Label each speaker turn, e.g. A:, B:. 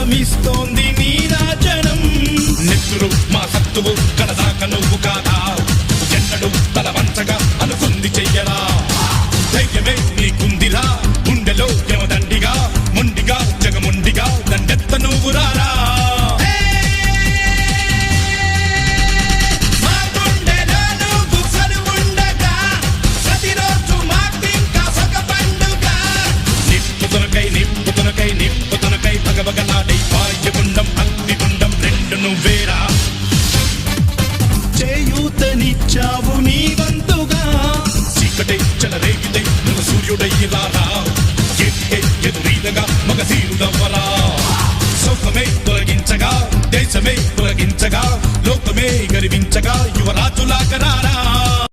A: సుఖమిస్తోంది నీరాజనం. నెత్తురు మా సత్తువు కడదాక నువ్వు కాదా, ఎన్నడు తల వంచగా అనుకుంది చెయ్యరా. ధైర్యమే నీకుందిరా గుండెలో యమదండిగా, మొండిగా జగముండిగా దండెత్త నువ్వు రారా. నిప్పుతునకై భగభగలాడే వాయుగుండం అగ్నిగుండం రెండు నువ్వేరా. చేయూతనిచ్చావు నీ వంతుగా, చీకటే చెలరేగితే నువ్వు సూర్యుడయ్యిరారా. ఎదుటే ఎదురీదగా మగధీరుడవ్వరా. సౌఖమే తొలగించగా దేశమే తొలగించగా లోకమే గర్వించగా యువరాజులాగరా.